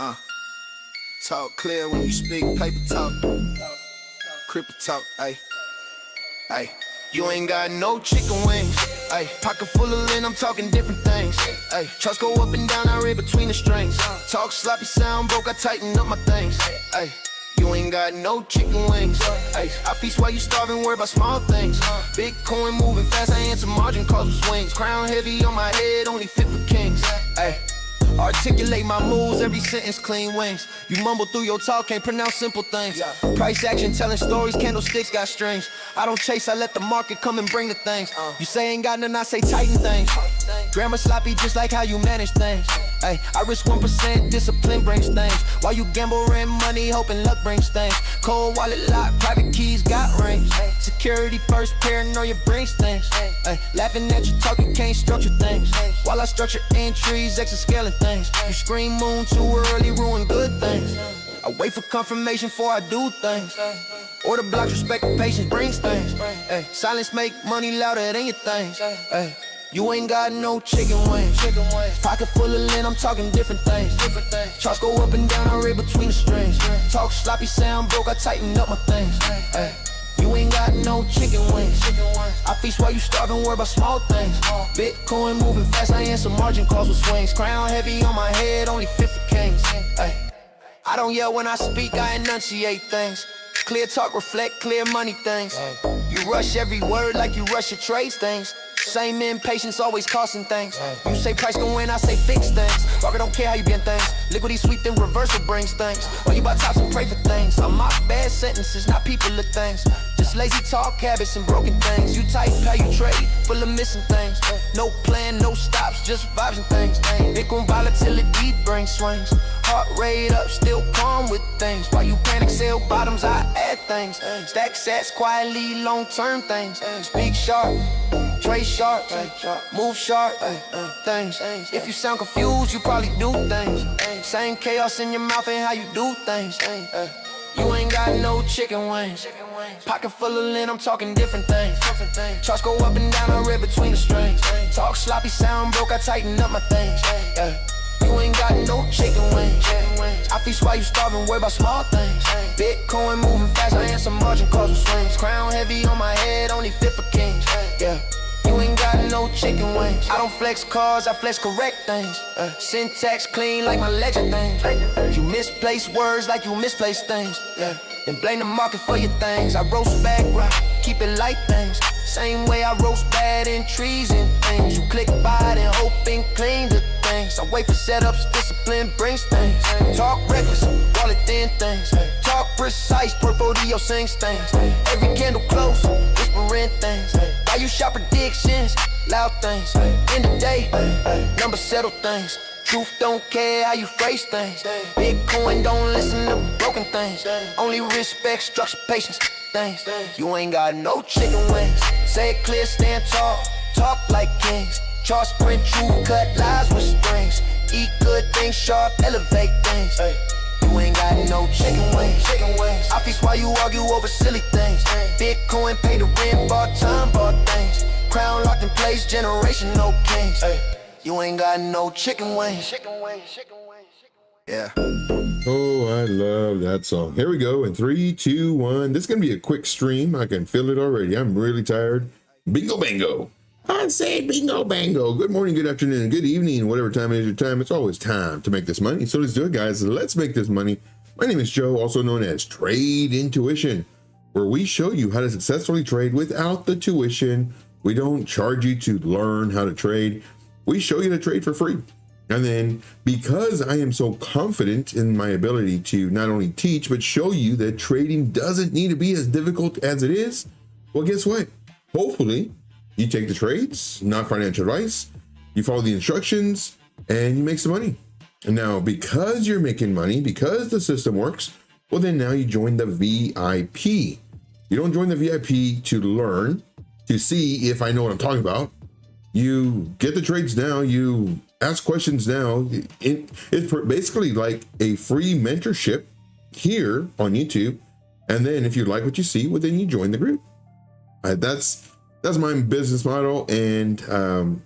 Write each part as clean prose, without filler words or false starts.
Uh, talk clear when you speak, paper talk, cripple talk, ayy, ayy. You ain't got no chicken wings, ayy. Pocket full of lint, I'm talking different things, ayy. Trust go up and down, I read between the strings. Talk sloppy, sound broke, I tighten up my things, ayy. You ain't got no chicken wings, ayy. I feast while you starving, worry about small things. Bitcoin moving fast, I answer margin calls with swings. Crown heavy on my head, only fit for kings, ayy. Articulate my moves, every sentence clean wings. You mumble through your talk, can't pronounce simple things. Price action, telling stories, candlesticks got strings. I don't chase, I let the market come and bring the things. You say ain't got none, I say tighten things. Grammar sloppy, just like how you manage things. Ay, I risk 1%, discipline brings things. While you gamble, rent money, hoping luck brings things. Cold wallet lock, private keys got rings. Security first, paranoia brings things. Ay, laughing at you talk, you can't structure things. While I structure entries, exascaling things. You scream moon too early, ruin good things. I wait for confirmation before I do things. Order blocks, respect and patience brings things. Ay, silence make money louder than your things. Ay, you ain't got no chicken wings. Pocket full of lint, I'm talking different things. Charts go up and down, I read between the strings. Talk sloppy, sound broke, I tighten up my things. Ay, you ain't got no chicken wings. I feast while you starving, worry about small things. Bitcoin moving fast, I answer margin calls with swings. Crown heavy on my head, only fit for kings. Ay, I don't yell when I speak, I enunciate things. Clear talk, reflect clear money things. You rush every word like you rush your trades things. Same impatience, always costing things. You say price go in, I say fix things. Rocker don't care how you bend things. Liquidy sweet, then reversal brings things. Or you buy tops and pray for things. I'm my bad sentences, not people or things. Just lazy talk habits and broken things. You type how you trade, full of missing things. No plan, no stops, just vibes and things. Bitcoin volatility brings swings. Heart rate up, still calm with things. While you panic, sell bottoms, I add things. Stack sats quietly, long-term things. Speak sharp, trade sharp, move sharp, things. If you sound confused, you probably do things. Same chaos in your mouth and how you do things. You ain't got no chicken wings. Pocket full of lint, I'm talking different things. Charts go up and down, I read between the strings. Talk sloppy, sound broke, I tighten up my things. You ain't got no chicken wings. I feast while you starving, worry about small things. Bitcoin moving fast, I answer margin calls with swings. Crown heavy on my head, only fit for kings. Yeah. You ain't got no chicken wings. I don't flex cars, I flex correct things. Syntax clean like my ledger things. You misplace words like you misplace things. Yeah. Then blame the market for your things. I roast back right, keep it light things. Same way I roast bad in trees and things. You click by it and hope and clean the things. I wait for setups, discipline brings things. Talk reckless, wallet thin things. Talk precise, portfolio sings things. Every candle close, whispering things. Why you shop predictions, loud things. End of day, numbers settle things. Truth don't care how you phrase things. Bitcoin don't listen to broken things. Only respect, structure, patience, things. You ain't got no chicken wings. Say it clear, stand tall, talk like kings. Chart sprint, true, cut lies with strings. Eat good things, sharp, elevate things. You ain't got no chicken wings. I feast while you argue over silly things. Bitcoin pay the rent, bought time, bought things. Crown locked in place, generation, no kings. You ain't got no chicken wings. Yeah. Oh, I love that song. Here we go. In 3, 2, 1. This is going to be a quick stream. I can feel it already. I'm really tired. Bingo bango. I said bingo bango. Good morning, good afternoon, good evening, whatever time it is your time. It's always time to make this money. So let's do it, guys. Let's make this money. My name is Joe, also known as Trade Intuition, where we show you how to successfully trade without the tuition. We don't charge you to learn how to trade. We show you to trade for free. And then because I am so confident in my ability to not only teach, but show you that trading doesn't need to be as difficult as it is, well, guess what? Hopefully you take the trades, not financial advice, you follow the instructions, and you make some money. And now because you're making money, because the system works, well, then now you join the VIP. You don't join the VIP to learn, to see if I know what I'm talking about. You get the trades now, you ask questions now. It's basically like a free mentorship here on YouTube. And then if you like what you see, well, then you join the group. That's my business model. And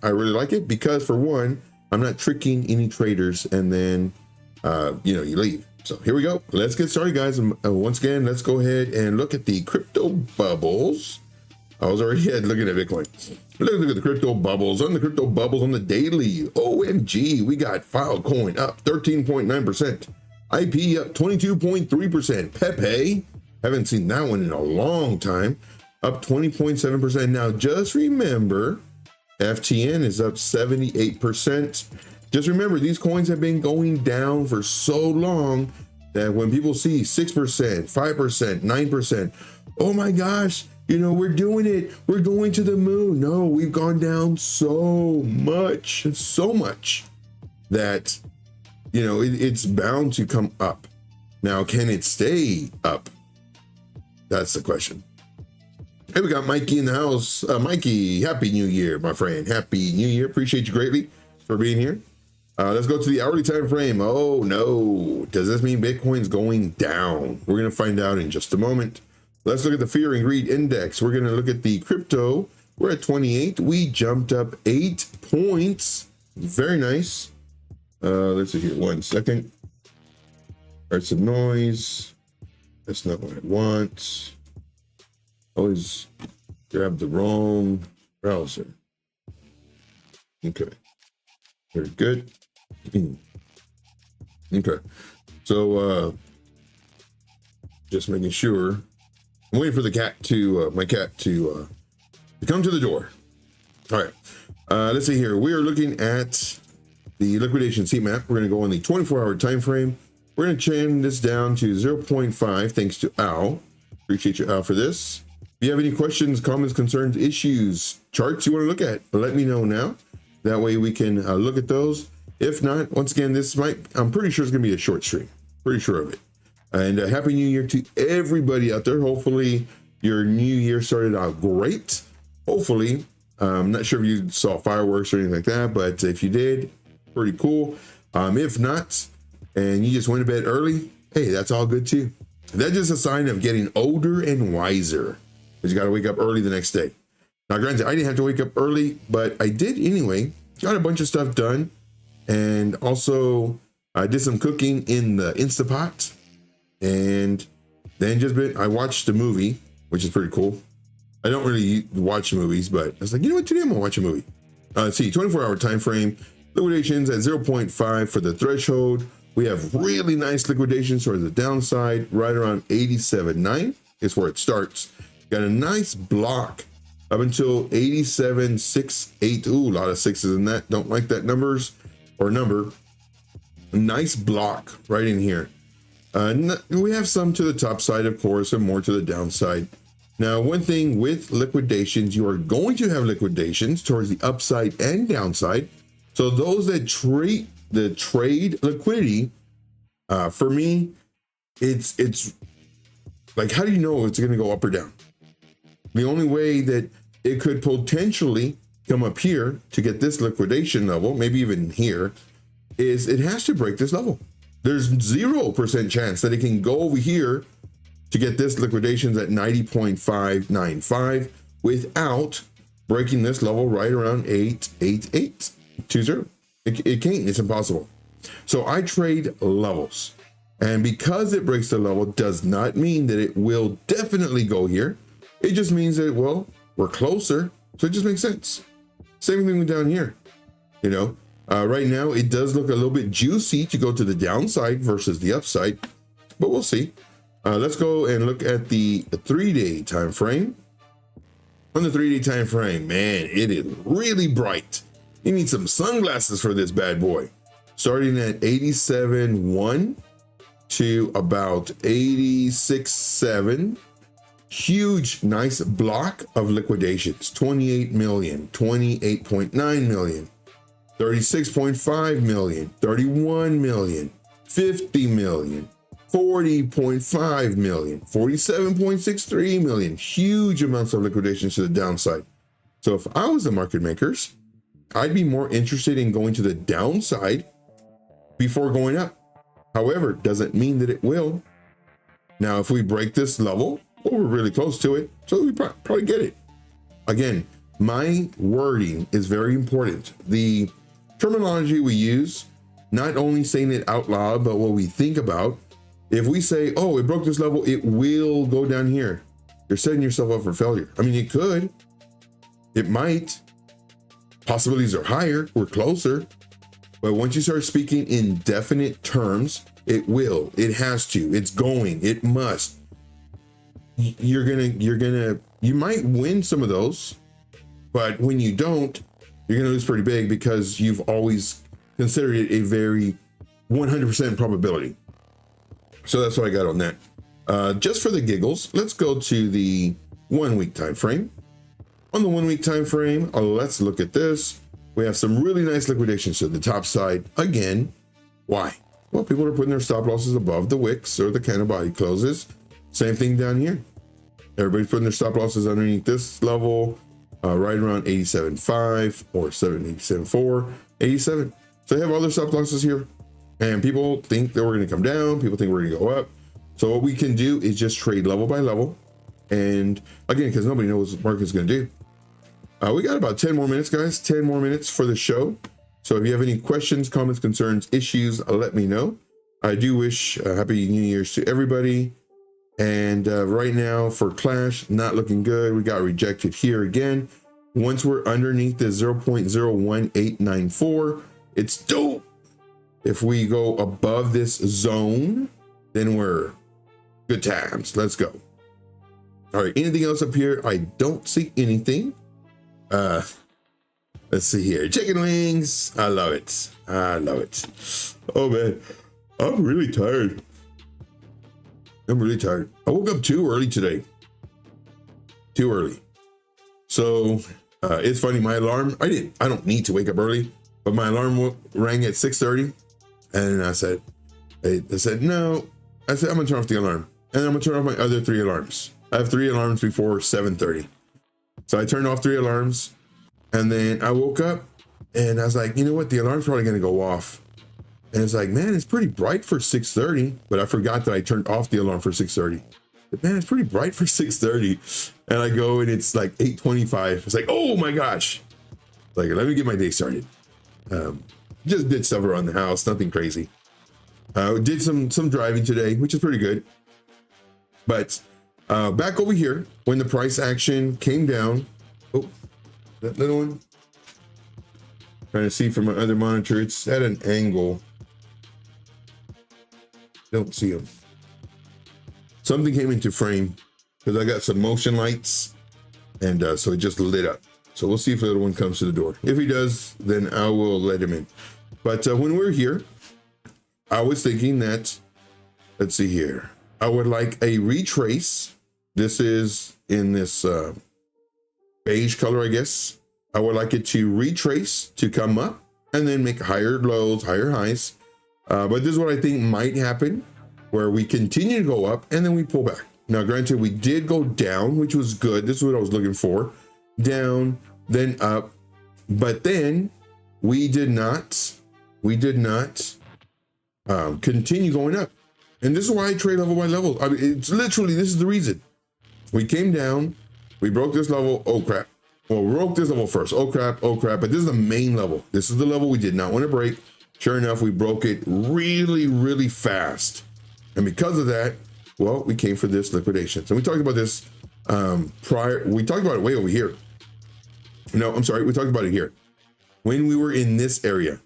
I really like it because, for one, I'm not tricking any traders and then you leave. So here we go. Let's get started, guys. Once again, let's go ahead and look at the crypto bubbles. I was already looking at Bitcoin. Look at the crypto bubbles. On the crypto bubbles on the daily, OMG, we got Filecoin up 13.9%. IP up 22.3%. Pepe, haven't seen that one in a long time, up 20.7%. Now, just remember, FTN is up 78%. Just remember, these coins have been going down for so long that when people see 6%, 5%, 9%, oh my gosh, we're doing it. We're going to the moon. No, we've gone down so much that, it's bound to come up. Now, can it stay up? That's the question. Hey, we got Mikey in the house. Mikey, Happy New Year, my friend. Happy New Year. Appreciate you greatly for being here. Let's go to the hourly time frame. Oh, no. Does this mean Bitcoin's going down? We're going to find out in just a moment. Let's look at the Fear and Greed Index. We're going to look at the crypto. We're at 28. We jumped up 8 points. Very nice. Let's see here. 1 second. There's some noise. That's not what I want. Always grab the wrong browser. Okay. Very good. Okay. So, just making sure. I'm waiting for the cat to, my cat to come to the door. All right. Let's see here. We are looking at the liquidation heat map. We're going to go on the 24-hour time frame. We're going to chain this down to 0.5 thanks to Al. Appreciate you, Al, for this. If you have any questions, comments, concerns, issues, charts you want to look at, let me know now. That way we can look at those. If not, once again, I'm pretty sure it's going to be a short stream. Pretty sure of it. And Happy New Year to everybody out there. Hopefully your new year started out great. Hopefully, I'm not sure if you saw fireworks or anything like that, but if you did, pretty cool. If not, and you just went to bed early, hey, that's all good too. That's just a sign of getting older and wiser. Because you got to wake up early the next day. Now, granted, I didn't have to wake up early, but I did anyway. Got a bunch of stuff done. And also, I did some cooking in the Instapot. And then I watched a movie, which is pretty cool. I don't really watch movies, but I was like, you know what, today I'm gonna watch a movie. Let's see, 24-hour time frame, liquidations at 0.5 for the threshold. We have really nice liquidations towards the downside, right around 87.9 is where it starts. Got a nice block up until 87.68. Ooh, a lot of sixes in that. Don't like that number. A nice block right in here. We have some to the top side, of course, and more to the downside. Now, one thing with liquidations, you are going to have liquidations towards the upside and downside. So those that trade liquidity, for me, it's like, how do you know it's going to go up or down? The only way that it could potentially come up here to get this liquidation level, maybe even here, is it has to break this level. There's 0% chance that it can go over here to get this liquidations at 90.595 without breaking this level right around 88820. It can't. It's impossible. So I trade levels. And because it breaks the level does not mean that it will definitely go here. It just means that, well, we're closer. So it just makes sense. Same thing down here, right now, it does look a little bit juicy to go to the downside versus the upside, but we'll see. Let's go and look at the 3-day time frame. On the 3-day time frame, man, it is really bright. You need some sunglasses for this bad boy. Starting at 87.1 to about 86.7. Huge, nice block of liquidations. 28 million, 28.9 million. 36.5 million, 31 million, 50 million, 40.5 million, 47.63 million, huge amounts of liquidations to the downside. So if I was the market makers, I'd be more interested in going to the downside before going up. However, doesn't mean that it will. Now, if we break this level, well, we're really close to it, so we probably get it. Again, my wording is very important. The terminology we use not only saying it out loud, but what we think about. If we say, oh, it broke this level, it will go down here, you're setting yourself up for failure. I mean, it could, it might, possibilities are higher, we're closer. But once you start speaking in definite terms, it will, it has to, it's going, it must. You might win some of those, but when you don't, you're gonna lose pretty big because you've always considered it a very 100% probability. So that's what I got on that. Just for the giggles, let's go to the 1 week time frame. On the 1 week time frame, let's look at this. We have some really nice liquidations to the top side. Again, why? Well, people are putting their stop losses above the wicks or the candle body closes. Same thing down here. Everybody's putting their stop losses underneath this level, right around 87.5 or 87.4, 87. So they have all their stop losses here. And people think that we're going to come down. People think we're going to go up. So what we can do is just trade level by level. And again, because nobody knows what the market's going to do. We got about 10 more minutes, guys. 10 more minutes for the show. So if you have any questions, comments, concerns, issues, let me know. I do wish Happy New Year's to everybody. And right now for Clash, not looking good. We got rejected here again. Once we're underneath the 0.01894, it's dope. If we go above this zone, then we're good times. Let's go. All right, anything else up here? I don't see anything. Let's see here. Chicken wings. I love it. I love it. Oh man, I'm really tired. I'm really tired. I woke up too early today. Too early. So it's funny, my alarm, I don't need to wake up early, but my alarm rang at 6:30. And I said, no. I said, I'm gonna turn off the alarm. And I'm gonna turn off my other 3 alarms. I have 3 alarms before 7:30. So I turned off 3 alarms. And then I woke up and I was like, you know what? The alarm's probably gonna go off. And it's like, man, it's pretty bright for 6:30. But I forgot that I turned off the alarm for 6:30. But man, it's pretty bright for 6:30. And I go and it's like 8:25. It's like, oh my gosh. Like, let me get my day started. Just did stuff around the house, nothing crazy. Did some driving today, which is pretty good. But back over here, when the price action came down, oh, that little one. Trying to see from my other monitor, it's at an angle. Don't see them. Something came into frame because I got some motion lights, and so it just lit up. So we'll see if the little one comes to the door. If he does, then I will let him in. But when we're here, I was thinking that, let's see here. I would like a retrace. This is in this beige color, I guess. I would like it to retrace to come up and then make higher lows, higher highs. But this is what I think might happen, where we continue to go up and then we pull back. Now, granted, we did go down, which was good. This is what I was looking for. Down, then up, but then we did not continue going up. And this is why I trade level by level. I mean, it's literally, this is the reason. We came down, we broke this level, oh crap. Well, we broke this level first, oh crap, but this is the main level. This is the level we did not want to break. Sure enough, we broke it really, really fast. And because of that, well, we came for this liquidation. So we talked about this prior, we talked about it way over here. No, I'm sorry, we talked about it here. When we were in this area,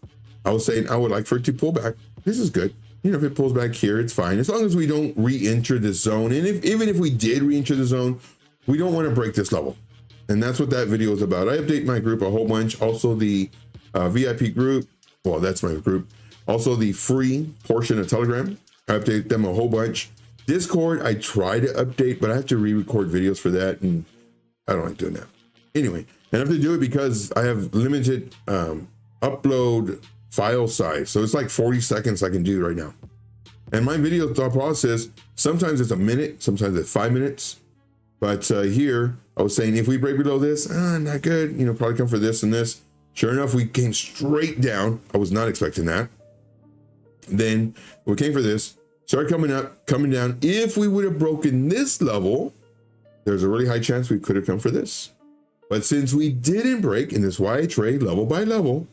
I was saying I would like for it to pull back. This is good. You know, if it pulls back here, it's fine. As long as we don't re-enter the zone. And even if we did re-enter the zone, we don't want to break this level. And that's what that video is about. I update my group a whole bunch. Also the VIP group. Well, that's my group. Also the free portion of Telegram. I update them a whole bunch. Discord, I try to update, but I have to re-record videos for that. And I don't like doing that. Anyway, and I have to do it because I have limited upload file size. So it's like 40 seconds I can do right now. And my video thought process, sometimes it's a minute, sometimes it's 5 minutes. But here, I was saying, if we break below this, not good, you know, probably come for this and this. Sure enough, we came straight down. I was not expecting that. Then we came for this, started coming up, coming down. If we would have broken this level, there's a really high chance we could have come for this. But since we didn't break, and this is why I trade level by level,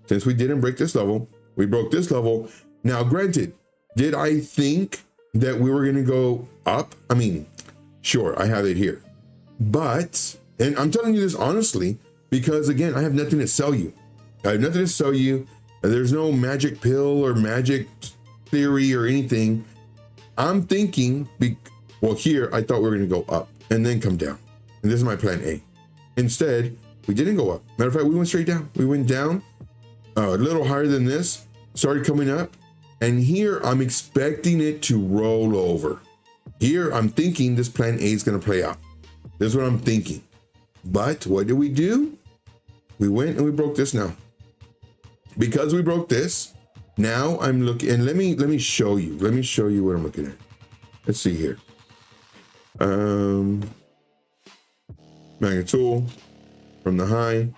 since we didn't break this level, We broke this level. Now, granted, did I think that we were going to go up? I mean, sure, I have it here. But, and I'm telling you this honestly, because again, I have nothing to sell you. I have nothing to sell you. There's no magic pill or magic theory or anything. I'm thinking, well, here, I thought we were going to go up and then come down. And this is my plan A. Instead, we didn't go up. Matter of fact, we went straight down. We went down a little higher than this, started coming up. And here, I'm expecting it to roll over. Here, I'm thinking this plan A is going to play out. This is what I'm thinking. But what did we do? We went and we broke this now. Because we broke this, now I'm looking, and let me show you. Let me show you what I'm looking at. Let's see here. Magnet tool from the high.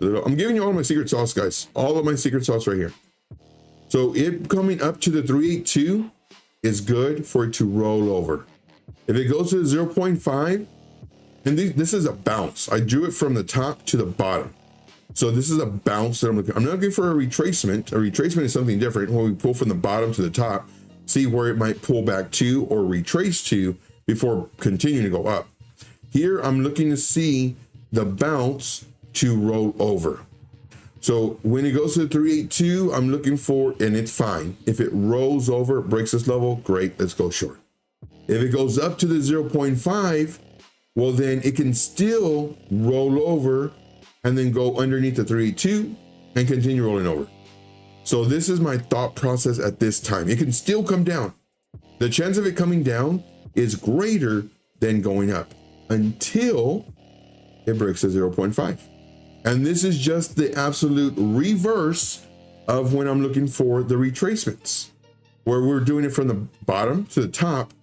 I'm giving you all my secret sauce, guys. All of my secret sauce right here. So it coming up to the 382 is good for it to roll over. If it goes to the 0.5, and this is a bounce. I drew it from the top to the bottom. So this is a bounce that I'm looking. I'm not looking for a retracement. A retracement is something different where we pull from the bottom to the top, see where it might pull back to or retrace to before continuing to go up. Here, I'm looking to see the bounce to roll over. So when it goes to the 382, I'm looking for, and it's fine. If it rolls over, breaks this level, great, let's go short. If it goes up to the 0.5, well, then it can still roll over and then go underneath the 382 and continue rolling over. So this is my thought process at this time. It can still come down. The chance of it coming down is greater than going up until it breaks the 0.5. And this is just the absolute reverse of when I'm looking for the retracements, where we're doing it from the bottom to the top,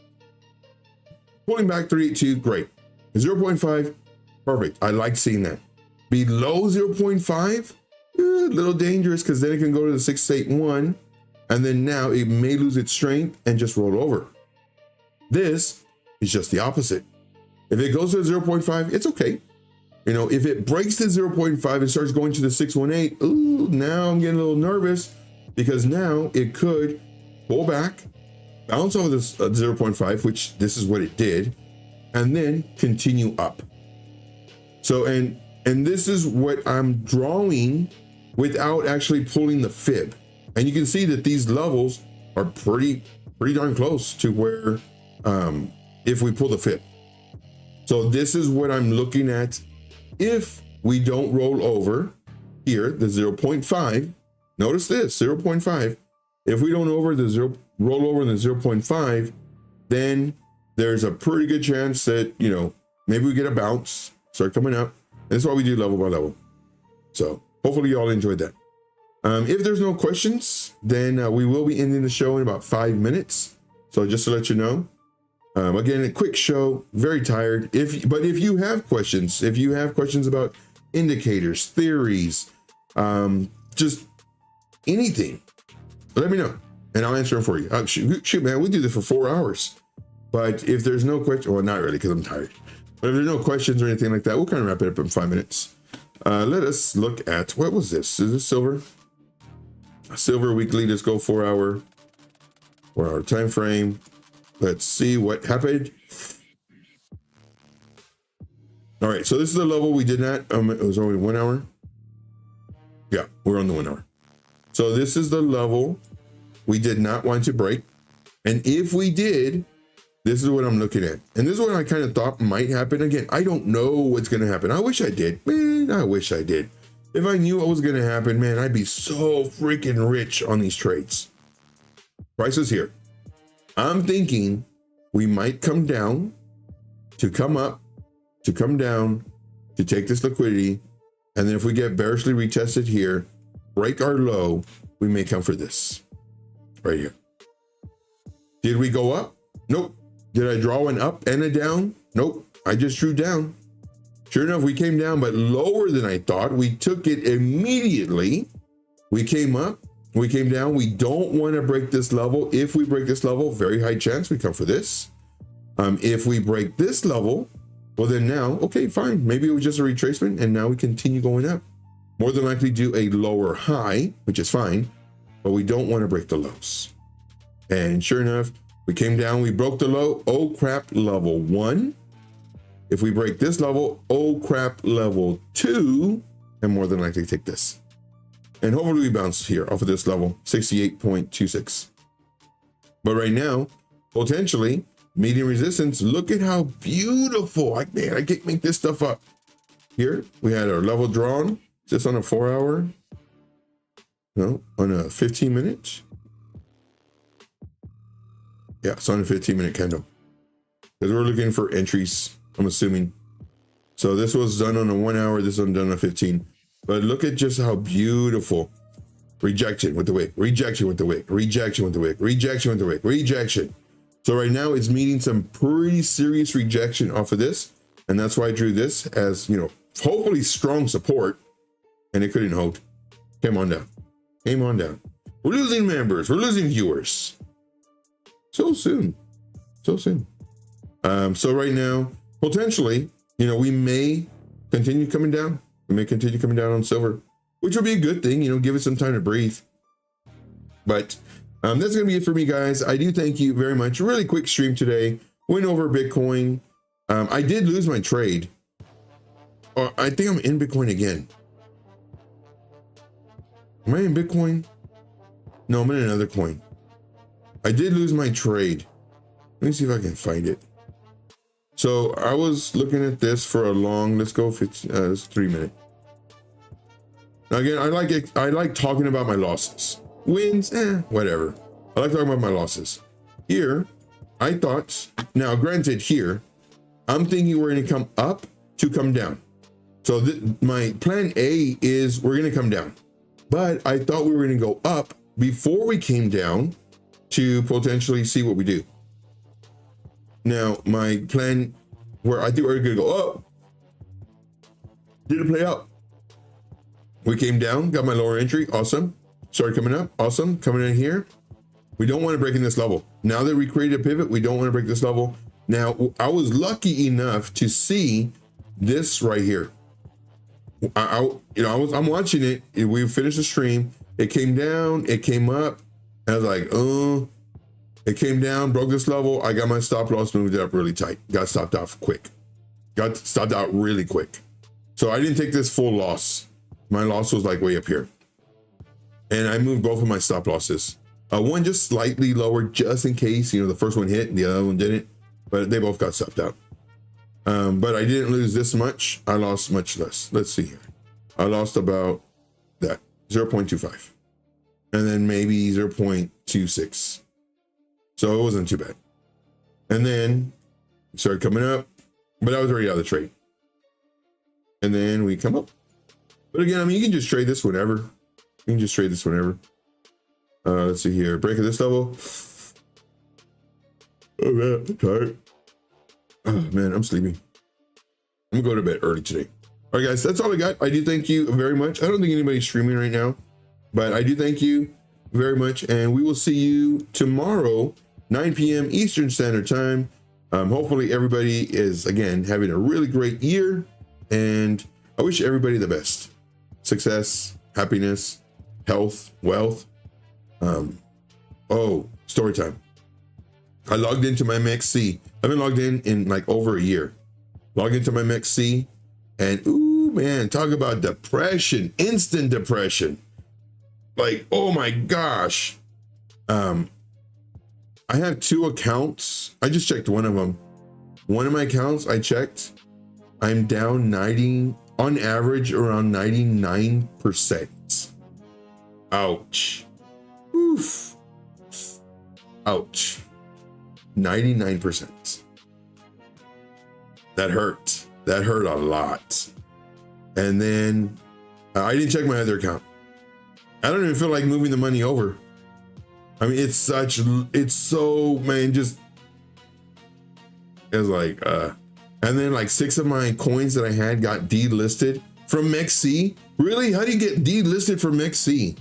pulling back 382, great. 0.5, perfect. I like seeing that. Below 0.5, a little dangerous because then it can go to the 681, and then now it may lose its strength and just roll over. This is just the opposite. If it goes to 0.5, it's okay. You know, if it breaks the 0.5 and starts going to the 618, ooh, now I'm getting a little nervous because now it could pull back, bounce over this 0.5, which this is what it did, and then continue up. So, and this is what I'm drawing without actually pulling the fib. And you can see that these levels are pretty darn close to where, if we pull the fib. So this is what I'm looking at. If we don't roll over here, the 0.5, notice this, 0.5. If we don't roll over the 0.5, then there's a pretty good chance that, you know, maybe we get a bounce, start coming up. And that's why we do level by level. So hopefully you all enjoyed that. If there's no questions, then we will be ending the show in about 5 minutes. So just to let you know, again, a quick show, very tired. But if you have questions, about indicators, theories, just anything, let me know and I'll answer them for you. Shoot, man, we do this for 4 hours. But if there's no question, well, not really, because I'm tired. But if there's no questions or anything like that, we'll kind of wrap it up in 5 minutes. Let us look at, what was this? Is this silver? Silver weekly, let's go 4 hour time frame. Let's see what happened. All right, so this is the level we did not, it was only 1 hour. Yeah, we're on the 1 hour. So this is the level we did not want to break. And if we did, this is what I'm looking at. And this is what I kind of thought might happen. Again, I don't know what's going to happen. I wish I did. Man, I wish I did. If I knew what was going to happen, man, I'd be so freaking rich on these trades. Price is here. I'm thinking we might come down to come up, to come down, to take this liquidity. And then if we get bearishly retested here, break our low, we may come for this right here. Did we go up? Nope. Did I draw an up and a down? Nope. I just drew down. Sure enough, we came down, but lower than I thought. We took it immediately. We came up, we came down. We don't want to break this level. If we break this level, very high chance we come for this. If we break this level, well then now, okay, fine. Maybe it was just a retracement and now we continue going up. More than likely do a lower high, which is fine. but we don't want to break the lows. And sure enough, we came down, we broke the low. Oh crap, level 1. If we break this level, oh crap, level 2, and more than likely take this. And hopefully we bounce here off of this level, 68.26. But right now, potentially, medium resistance, look at how beautiful. Man, I can't make this stuff up. Here, we had our level drawn, just on a 4-hour, no, on a 15-minute. Yeah, it's on a 15-minute candle. Because we're looking for entries, I'm assuming. So this was done on a 1 hour, this one done on 15. But look at just how beautiful. Rejection with the wick, rejection with the wick, rejection with the wick, rejection with the wick, rejection. So right now it's meeting some pretty serious rejection off of this. And that's why I drew this as, you know, hopefully strong support. And it couldn't hold. Came on down. Came on down. We're losing members. We're losing viewers. So soon. So soon. So right now, potentially, you know, we may continue coming down. We may continue coming down on silver, which will be a good thing, you know, give it some time to breathe. But that's going to be it for me, guys. I do thank you very much. Really quick stream today. Went over Bitcoin. I did lose my trade. I think I'm in Bitcoin again. Am I in Bitcoin? No, I'm in another coin. I did lose my trade. Let me see if I can find it. So I was looking at this for a long, let's go, it's 3 minutes. Now again, I like talking about my losses. Wins, whatever. I like talking about my losses. Here, I thought, now granted here, I'm thinking we're gonna come up to come down. So my plan A is we're gonna come down. But I thought we were gonna go up before we came down to potentially see what we do. Now, my plan where I think we're gonna go up, didn't play out. We came down, got my lower entry, awesome. Started coming up, awesome, coming in here. We don't wanna break in this level. Now that we created a pivot, we don't wanna break this level. Now, I was lucky enough to see this right here. I'm watching it, we finished the stream, it came down, it came up, and I was like, oh. It came down, broke this level. I got my stop loss, moved it up really tight. Got stopped out quick. Got stopped out really quick. So I didn't take this full loss. My loss was like way up here. And I moved both of my stop losses. One just slightly lower, just in case, you know, the first one hit and the other one didn't. But they both got stopped out. But I didn't lose this much. I lost much less. Let's see here. I lost about that, 0.25. And then maybe 0.26. So it wasn't too bad. And then it started coming up, but I was already out of the trade. And then we come up. But again, I mean, you can just trade this whenever. You can just trade this whenever. Let's see here. Break at this level. Oh man, I'm tired. Oh man, I'm sleepy. I'm gonna go to bed early today. All right, guys, that's all I got. I do thank you very much. I don't think anybody's streaming right now, but I do thank you very much. And we will see you tomorrow, 9 p.m. Eastern Standard Time. Hopefully everybody is, again, having a really great year. And I wish everybody the best. Success, happiness, health, wealth. Oh, story time. I logged into my MXC. I've been logged in like over a year. Logged into my MXC. And, ooh, man, talk about depression, instant depression. Like, oh my gosh. I have 2 accounts. I just checked one of them. One of my accounts I checked, I'm down 90, on average around 99%. Ouch. Oof. Ouch. 99%. That hurt. That hurt a lot. And then I didn't check my other account. I don't even feel like moving the money over. I mean, it's so, man, just, it's like, and then like 6 of my coins that I had got delisted from MEXC. Really? How do you get delisted from MEXC?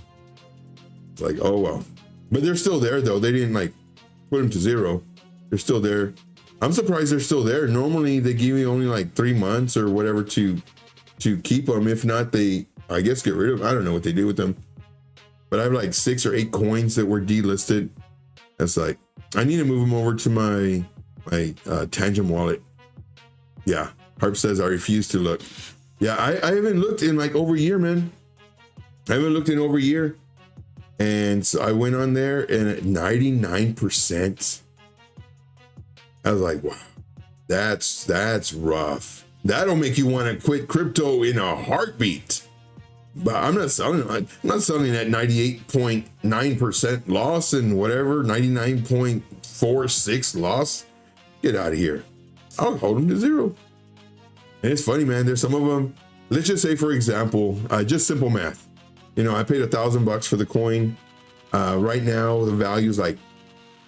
It's like, oh, well, but they're still there though. They didn't like put them to 0. They're still there. I'm surprised they're still there. Normally they give you only like 3 months or whatever to keep them. If not, they, I guess, get rid of them. I don't know what they do with them. but I have like 6 or 8 coins that were delisted. It's like, I need to move them over to my Tangent wallet. Yeah, Harp says I refuse to look. Yeah, I haven't looked in like over a year, man. I haven't looked in over a year. And so I went on there and at 99%, I was like, wow, that's rough. That'll make you want to quit crypto in a heartbeat. But I'm not selling at 98.9% loss and whatever, 99.46 loss. Get out of here. I'll hold them to 0. And it's funny, man. There's some of them. Let's just say, for example, just simple math. You know, I paid $1,000 for the coin. Right now, the value is like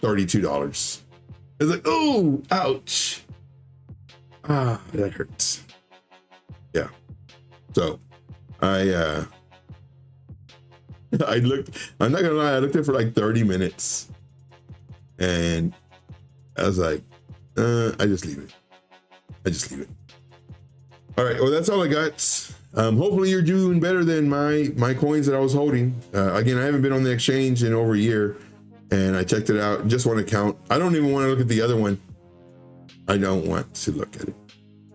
$32. It's like, oh, ouch. Ah, that hurts. Yeah. So I looked, I'm not gonna lie, I looked at it for like 30 minutes and I was like, I just leave it. All right, well, that's all I got. Hopefully you're doing better than my coins that I was holding. Again, I haven't been on the exchange in over a year and I checked it out, just one account. I don't even want to look at the other one. I don't want to look at it.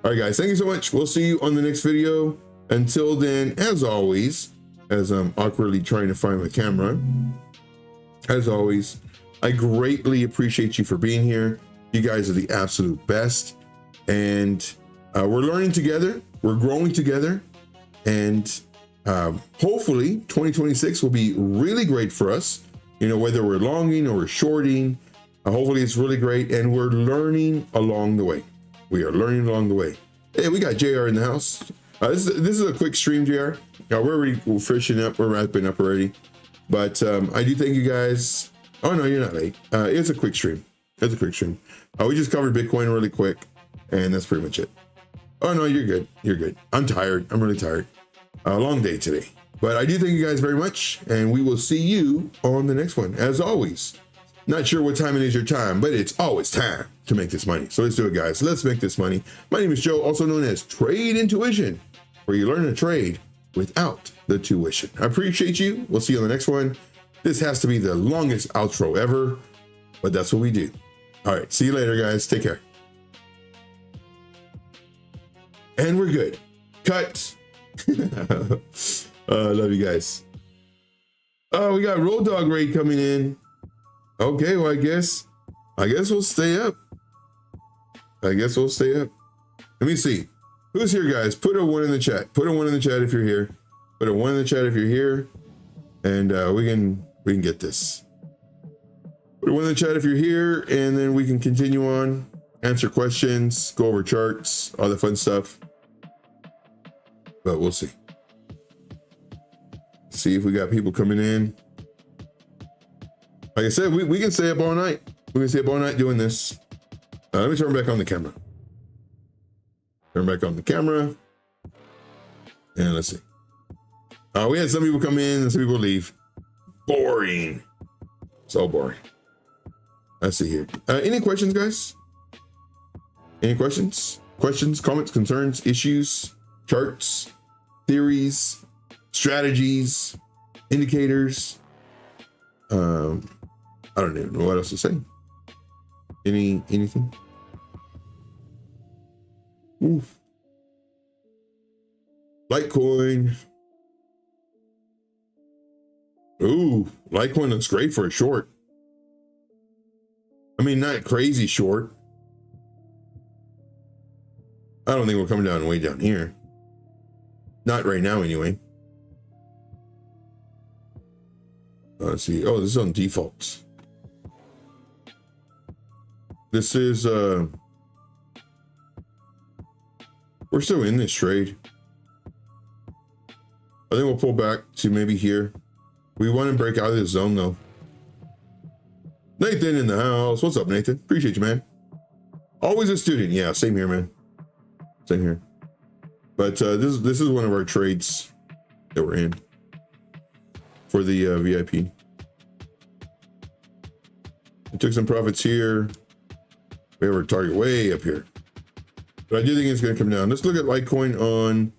All right, guys, thank you so much. We'll see you on the next video. Until then, as always, as I'm awkwardly trying to find my camera, as always, I greatly appreciate you for being here. You guys are the absolute best. And we're learning together. We're growing together. And hopefully 2026 will be really great for us. You know, whether we're longing or we're shorting, hopefully it's really great. And we're learning along the way. We are learning along the way. Hey, we got JR in the house. This is a quick stream, JR. We're finishing up. We're wrapping up already. But I do thank you guys. Oh, no, you're not late. It's a quick stream. We just covered Bitcoin really quick. And that's pretty much it. Oh, no, you're good. I'm tired. I'm really tired. A long day today. But I do thank you guys very much. And we will see you on the next one. As always, not sure what time it is your time, but it's always time to make this money. So let's do it, guys. Let's make this money. My name is Joe, also known as Trade Intuition, where you learn to trade without the tuition. I appreciate you. We'll see you on the next one. This has to be the longest outro ever, but that's what we do. All right. See you later, guys. Take care. And we're good. Cut. Love you guys. Oh, we got Road Dog Raid coming in. Okay, well, I guess we'll stay up. Let me see. Who's here, guys? Put a 1 in the chat. Put a 1 in the chat if you're here. Put a 1 in the chat if you're here. And we can get this. Put a 1 in the chat if you're here, and then we can continue on, answer questions, go over charts, all the fun stuff. But we'll see. See if we got people coming in. Like I said, we can stay up all night. We can stay up all night doing this. Let me turn back on the camera. And let's see. We had some people come in and some people leave. Boring. So boring. Let's see here. Any questions, guys? Any questions? Questions, comments, concerns, issues, charts, theories, strategies, indicators? I don't even know what else to say. Anything? Oof. Litecoin. Ooh, Litecoin looks great for a short. I mean, not crazy short. I don't think we're coming down way down here. Not right now, anyway. Let's see. Oh, this is on default. This is we're still in this trade. I think we'll pull back to maybe here. We want to break out of this zone though. Nathan in the house. What's up, Nathan? Appreciate you, man. Always a student. Yeah, same here, man. Same here. But this is one of our trades that we're in for the VIP. I took some profits here. We have our target way up here. But I do think it's going to come down. Let's look at Litecoin on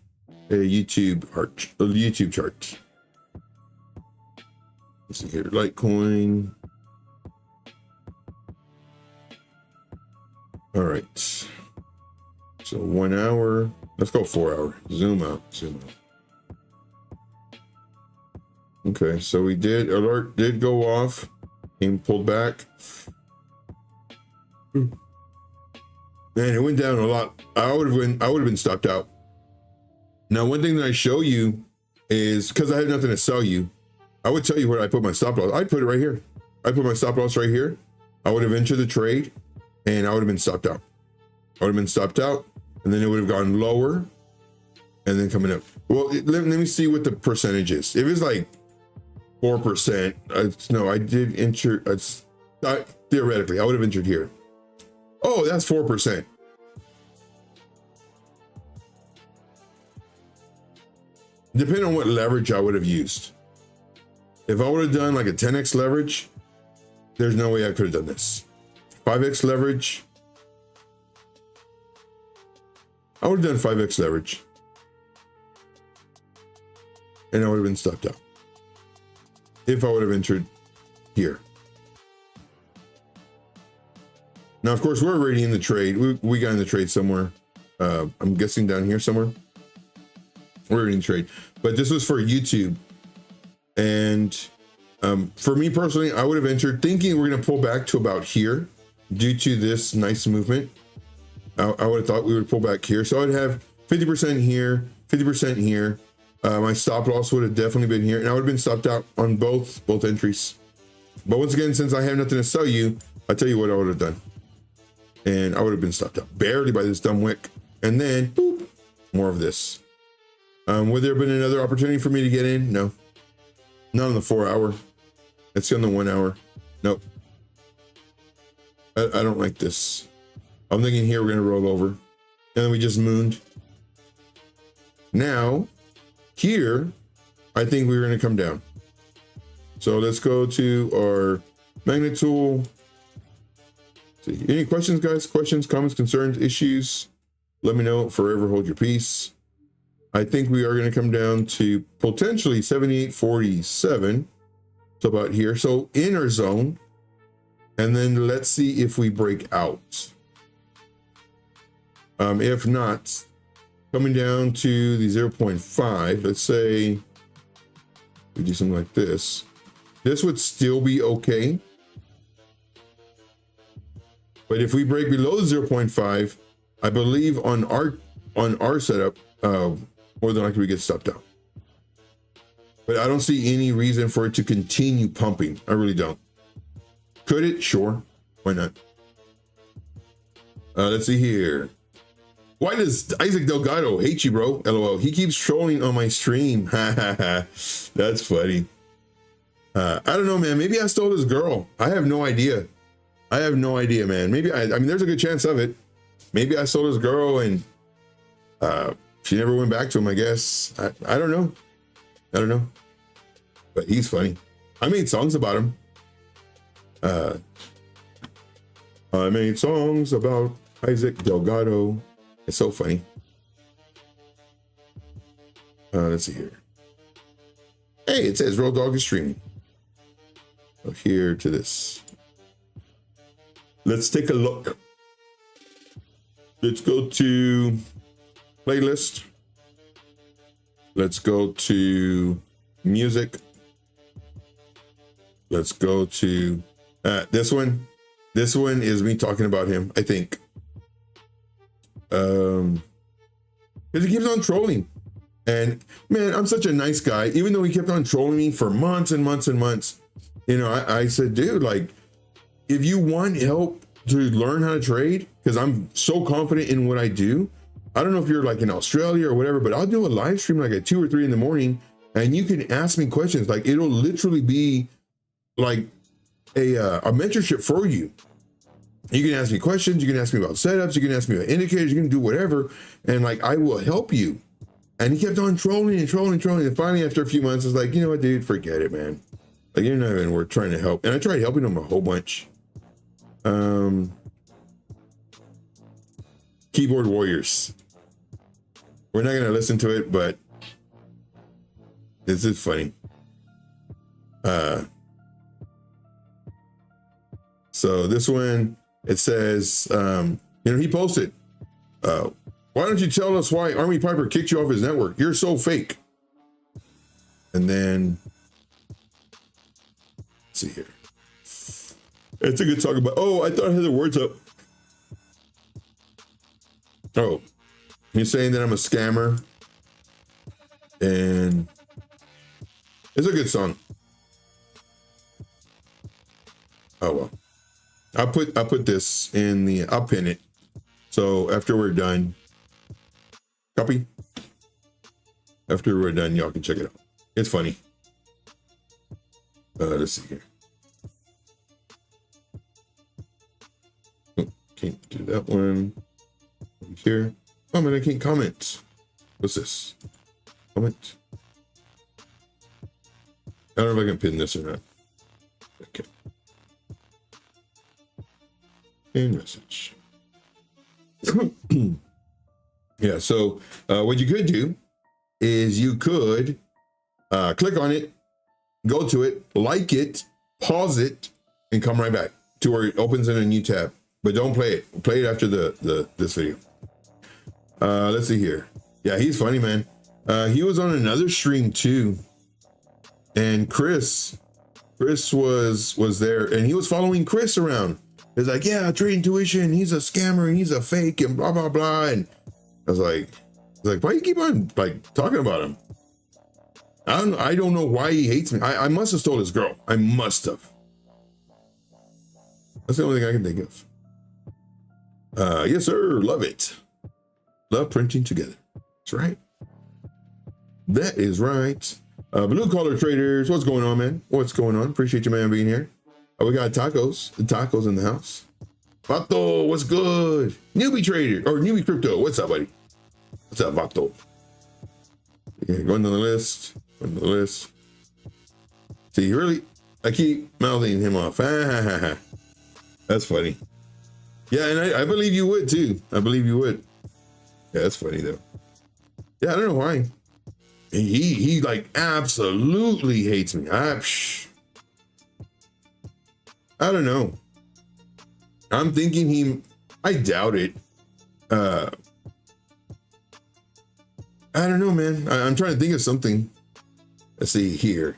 a YouTube chart. Let's see here, Litecoin. All right. So 1 hour. Let's go 4 hour. Zoom out. Zoom out. Okay, so we did, alert did go off and pulled back. Man, it went down a lot. I would have been stopped out. Now, one thing that I show you is, because I had nothing to sell you, I would tell you where I put my stop loss. I'd put it right here. I put my stop loss right here. I would have entered the trade and I would have been stopped out. I would have been stopped out, and then it would have gone lower and then coming up. Well, let me see what the percentage is. If it's like 4%, no, I did enter, theoretically, I would have entered here. Oh, that's 4%. Depending on what leverage I would have used. If I would have done like a 10x leverage, there's no way I could have done this. 5x leverage, I would have done 5x leverage. And I would have been stopped out. If I would have entered here. Now, of course, we're already in the trade. We got in the trade somewhere. I'm guessing down here somewhere. We're already in the trade. But this was for YouTube. And for me personally, I would have entered thinking we're going to pull back to about here due to this nice movement. I would have thought we would pull back here. So I'd have 50% here, 50% here. My stop loss would have definitely been here, and I would have been stopped out on both entries. But once again, since I have nothing to sell you, I'll tell you what I would have done. And I would have been stopped out barely by this dumb wick. And then, boop, more of this. Would there have been another opportunity for me to get in? No. Not on the 4 hour. It's on the 1 hour. Nope. I don't like this. I'm thinking here we're going to roll over. And then we just mooned. Now, here, I think we're going to come down. So let's go to our magnet tool. See, any questions, guys? Questions, comments, concerns, issues? Let me know. Forever hold your peace. I think we are going to come down to potentially 78.47. So about here. So in our zone. And then let's see if we break out. If not, coming down to the 0.5, let's say we do something like this. This would still be okay. But if we break below the 0.5, I believe on our setup, more than likely we get stopped out. But I don't see any reason for it to continue pumping. I really don't. Could it? Sure. Why not? Let's see here. Why does Isaac Delgado hate you, bro? LOL. He keeps trolling on my stream. That's funny. I don't know, man. Maybe I stole his girl. I have no idea. I have no idea, man. Maybe I mean, there's a good chance of it. Maybe I stole his girl and she never went back to him, I guess. I don't know. I don't know. But he's funny. I made songs about him. I made songs about Isaac Delgado. It's so funny. Let's see here. Hey, it says Road Dog is streaming. So here to this. Let's take a look. Let's go to playlist. Let's go to music. Let's go to this one. This one is me talking about him, I think. Because he keeps on trolling. And man, I'm such a nice guy. Even though he kept on trolling me for months and months and months, you know, I said, dude, like, if you want help to learn how to trade, because I'm so confident in what I do, I don't know if you're like in Australia or whatever, but I'll do a live stream like at 2 or 3 in the morning, and you can ask me questions. Like, it'll literally be like a mentorship for you. You can ask me questions, you can ask me about setups, you can ask me about indicators, you can do whatever, and like, I will help you. And he kept on trolling and trolling and trolling, and finally after a few months, it's like, you know what, dude, forget it, man. Like, you're not even worth trying to help. And I tried helping him a whole bunch. Keyboard Warriors. We're not gonna listen to it, but this is funny. So this one, it says, he posted, why don't you tell us why Army Piper kicked you off his network? You're so fake. And then, let's see here. It's a good talk about, I thought I had the words up. Oh, he's saying that I'm a scammer. And it's a good song. Oh, well. I'll put this in I'll pin it. So after we're done, copy. After we're done, y'all can check it out. It's funny. Let's see here. Oh, can't do that one. Over here. Oh man, I can't comment. What's this? Comment. I don't know if I can pin this or not. Okay. And message. Yeah, so what you could do is you could click on it, go to it, like it, pause it, and come right back to where it opens in a new tab. But don't play it. Play it after this video. Let's see here. Yeah, he's funny, man. He was on another stream too. And Chris was there, and he was following Chris around. He's like, yeah, Trade Intuition, he's a scammer and he's a fake and blah, blah, blah. And I was like, why you keep on like talking about him? I don't know why he hates me. I must have stole his girl. I must have. That's the only thing I can think of. Yes, sir. Love it. Love printing together. That's right. That is right. Blue collar traders, what's going on, man? What's going on? Appreciate you, man, being here. We got tacos. The tacos in the house. Vato, what's good? Newbie trader or newbie crypto. What's up, buddy? What's up, Vato? Yeah, going to the list. Going to the list. See, really, I keep mouthing him off. That's funny. Yeah, and I believe you would too. I believe you would. Yeah, that's funny though. Yeah, I don't know why. He like absolutely hates me. I don't know. I'm thinking I doubt it. I don't know, man. I'm trying to think of something. Let's see here.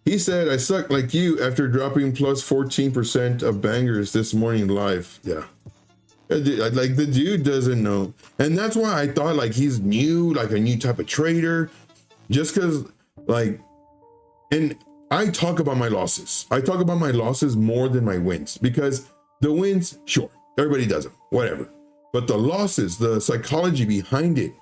He said, I suck like you after dropping plus 14% of bangers this morning live. Yeah. Like the dude doesn't know. And that's why I thought like he's new, like a new type of trader. Just because like, and I talk about my losses. I talk about my losses more than my wins because the wins, sure, everybody does them, whatever. But the losses, the psychology behind it,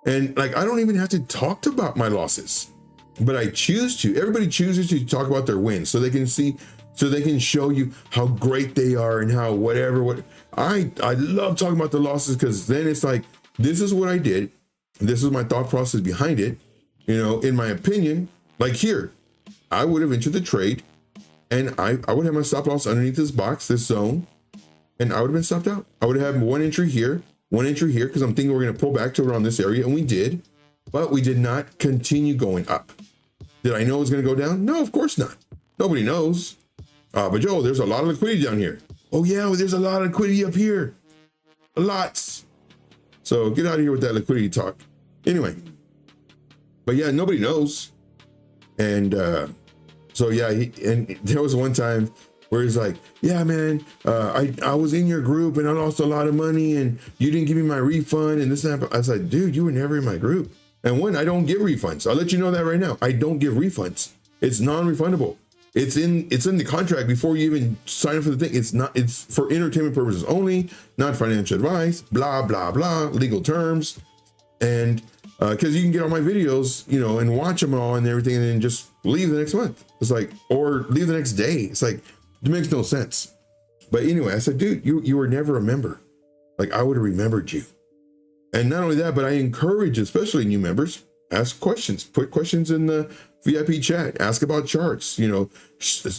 and like, I don't even have to talk about my losses, but I choose to. Everybody chooses to talk about their wins so they can see, so they can show you how great they are and how whatever. I love talking about the losses because then it's like, this is what I did. This is my thought process behind it. You know, in my opinion, like here, I would have entered the trade and I would have my stop loss underneath this box, this zone, and I would have been stopped out. I would have had one entry here, because I'm thinking we're going to pull back to around this area, and we did, but we did not continue going up. Did I know it was going to go down? No, of course not. Nobody knows. But Joe, there's a lot of liquidity down here. Oh yeah, well, there's a lot of liquidity up here. Lots. So get out of here with that liquidity talk. Anyway. But yeah, nobody knows. And so yeah, and there was one time where he's like, yeah, man, I was in your group and I lost a lot of money and you didn't give me my refund and this and that. I was like, dude, you were never in my group. And one, I don't give refunds. I'll let you know that right now. I don't give refunds. It's non-refundable. It's in the contract before you even sign up for the thing. It's for entertainment purposes only, not financial advice, blah, blah, blah, legal terms. And because you can get all my videos, you know, and watch them all and everything, and then just leave the next month. It's like, or leave the next day. It's like, it makes no sense. But anyway, I said, dude, you were never a member. Like, I would have remembered you. And not only that, but I encourage, especially new members, ask questions, put questions in the VIP chat, ask about charts, you know,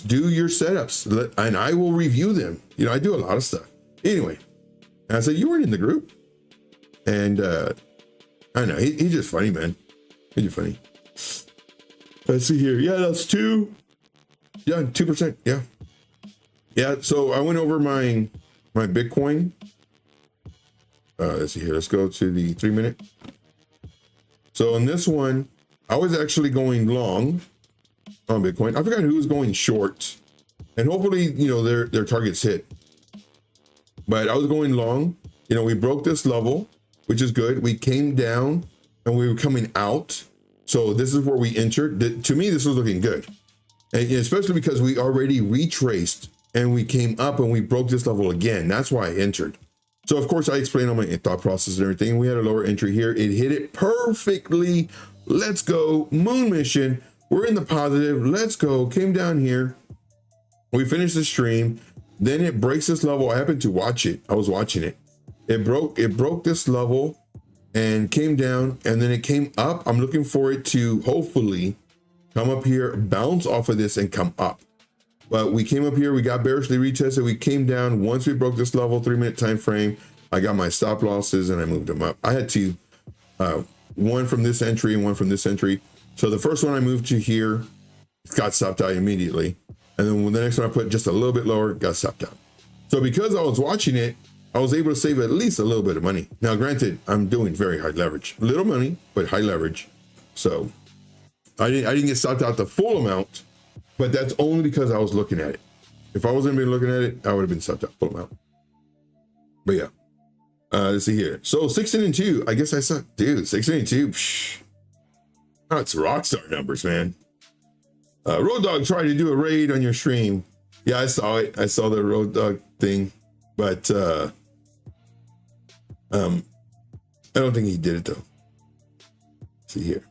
do your setups, and I will review them. You know, I do a lot of stuff. Anyway, I said, you weren't in the group. And I know, he's just funny, man. He's just funny. Let's see here. Yeah, that's 2%. Yeah. Yeah, so I went over my Bitcoin. Let's see here. Let's go to the 3 minute. So on this one, I was actually going long on Bitcoin. I forgot who was going short, and hopefully, you know, their targets hit. But I was going long. You know, we broke this level, which is good. We came down and we were coming out. So this is where we entered. To me, this was looking good. And especially because we already retraced and we came up and we broke this level again. That's why I entered. So of course I explained all my thought process and everything. We had a lower entry here. It hit it perfectly. Let's go. Moon mission. We're in the positive. Let's go. Came down here. We finished the stream. Then it breaks this level. I happened to watch it. I was watching it. It broke this level and came down, and then it came up. I'm looking for it to hopefully come up here, bounce off of this and come up. But we came up here, we got bearishly retested, we came down. Once we broke this level, 3 minute time frame, I got my stop losses and I moved them up. I had two, one from this entry and one from this entry. So the first one I moved to here, got stopped out immediately. And then the next one I put just a little bit lower, got stopped out. So because I was watching it, I was able to save at least a little bit of money. Now, granted, I'm doing very high leverage, little money, but high leverage. So I didn't get stopped out the full amount, but that's only because I was looking at it. If I wasn't been looking at it, I would have been stopped out full amount. But yeah, let's see here. So 16 and 2, I guess I saw, dude, 16 and 2. Psh, that's rock star numbers, man. Road Dog tried to do a raid on your stream. Yeah, I saw it. I saw the Road Dog thing, but I don't think he did it though. Let's see here.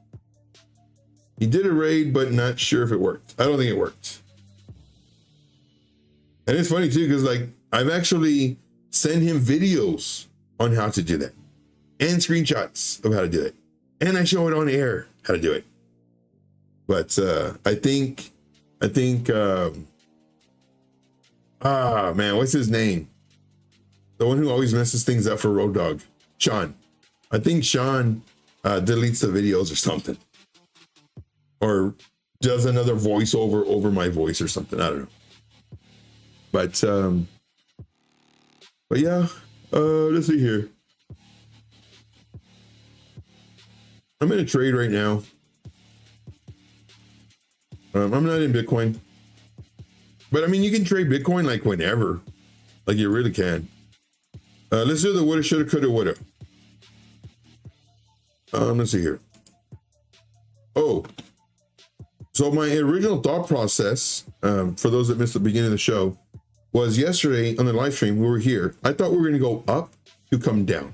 He did a raid, but not sure if it worked. I don't think it worked. And it's funny too, because like I've actually sent him videos on how to do that and screenshots of how to do it. And I show it on air how to do it. But I think, man, what's his name? The one who always messes things up for Road Dog, Sean. I think Sean deletes the videos or something. Or does another voiceover over my voice or something. I don't know. But yeah, let's see here. I'm in a trade right now. I'm not in Bitcoin. But I mean, you can trade Bitcoin like whenever. Like you really can. Let's do the woulda, shoulda, coulda, woulda. Let's see here. Oh. So my original thought process, for those that missed the beginning of the show, was yesterday on the live stream, we were here. I thought we were going to go up to come down.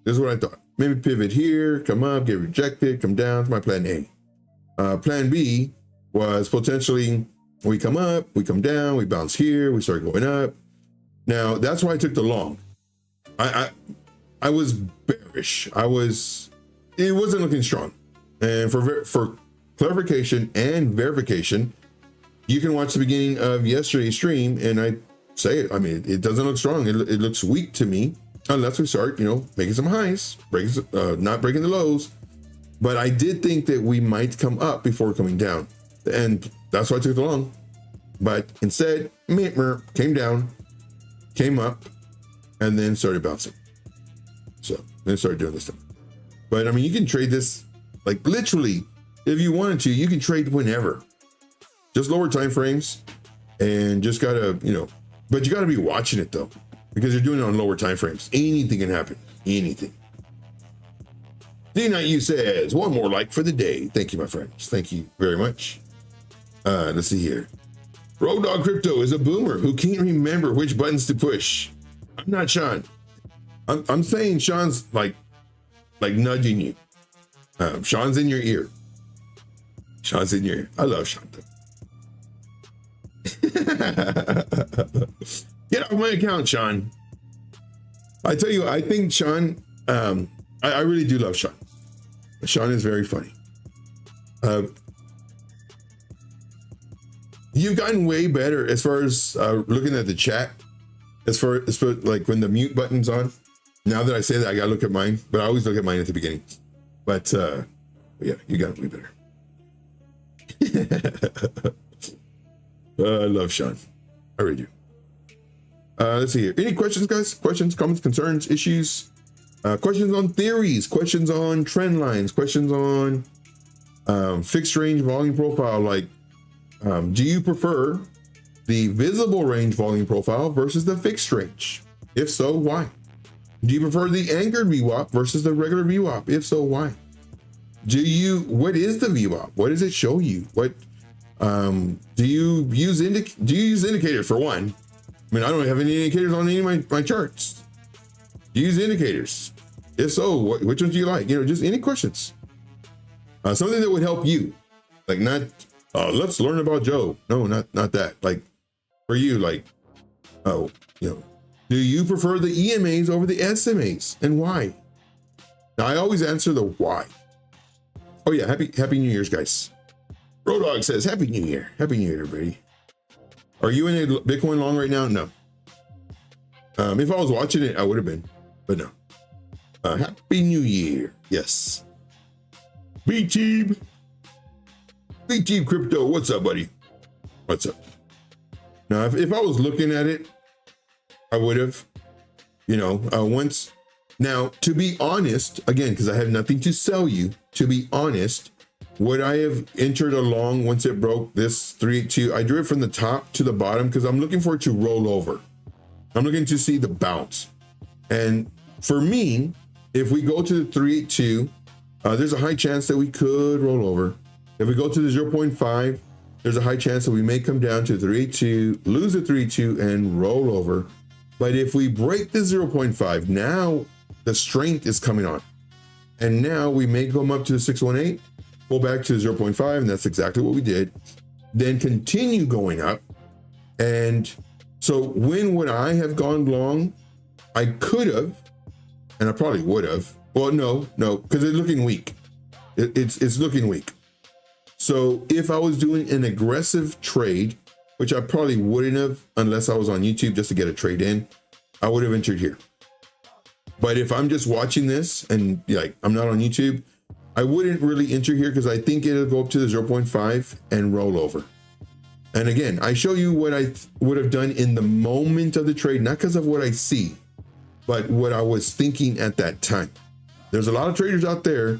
This is what I thought. Maybe pivot here, come up, get rejected, come down. It's my plan A. Plan B was potentially we come up, we come down, we bounce here, we start going up. Now, that's why I took the long. I was bearish. It wasn't looking strong. And for clarification and verification, you can watch the beginning of yesterday's stream and I say it. I mean, it doesn't look strong. It looks weak to me unless we start, making some highs, not breaking the lows. But I did think that we might come up before coming down. And that's why I took the long. But instead, came down, came up, and then started bouncing. So then started doing this stuff. But I mean, you can trade this like literally, if you wanted to, you can trade whenever. Just lower time frames and just gotta, but you gotta be watching it though, because you're doing it on lower time frames. Anything can happen. Anything. D-Night says, one more like for the day. Thank you, my friends. Thank you very much. Let's see here. Road Dog Crypto is a boomer who can't remember which buttons to push. I'm not Sean. I'm saying Sean's like nudging you. Sean's in your ear. Sean's in your ear. I love Sean though. Get off my account, Sean. I tell you, I think Sean, I really do love Sean. Sean is very funny. You've gotten way better as far as looking at the chat, as far like when the mute button's on. Now that I say that, I gotta look at mine, but I always look at mine at the beginning. But yeah, you got way better. I love Sean. I really do. Let's see here. Any questions, guys? Questions, comments, concerns, issues, questions on theories, questions on trend lines, questions on fixed range volume profile. Like, do you prefer the visible range volume profile versus the fixed range? If so, why? Do you prefer the anchored VWAP versus the regular VWAP? If so, why? What is the VWAP? What does it show you? What do you use indicators for one? I mean, I don't have any indicators on any of my charts. Do you use indicators? If so, which ones do you like? Just any questions. Something that would help you. Like, not, let's learn about Joe. No, not that. Like, for you, like, do you prefer the EMAs over the SMAs, and why? Now, I always answer the why. Oh yeah, happy New Year's, guys. Rodog says, Happy New Year. Happy New Year, everybody. Are you in a Bitcoin long right now? No. If I was watching it, I would have been, but no. Happy New Year. Yes. B-Team Crypto. What's up, buddy? What's up? Now, if I was looking at it, I would have, once. Now, to be honest, again, because I have nothing to sell you, to be honest, would I have entered along once it broke this 382? I drew it from the top to the bottom because I'm looking for it to roll over. I'm looking to see the bounce. And for me, if we go to the 382, there's a high chance that we could roll over. If we go to the 0.5, there's a high chance that we may come down to 382, lose the 382, and roll over. But if we break the 0.5, now the strength is coming on. And now we may come up to the 618, pull back to 0.5, and that's exactly what we did. Then continue going up. And so when would I have gone long? I could have, and I probably would have. Well, no, because it's looking weak. It's looking weak. So if I was doing an aggressive trade, which I probably wouldn't have unless I was on YouTube just to get a trade in, I would have entered here. But if I'm just watching this and I'm not on YouTube, I wouldn't really enter here because I think it'll go up to the 0.5 and roll over. And again, I show you what I would have done in the moment of the trade, not because of what I see, but what I was thinking at that time. There's a lot of traders out there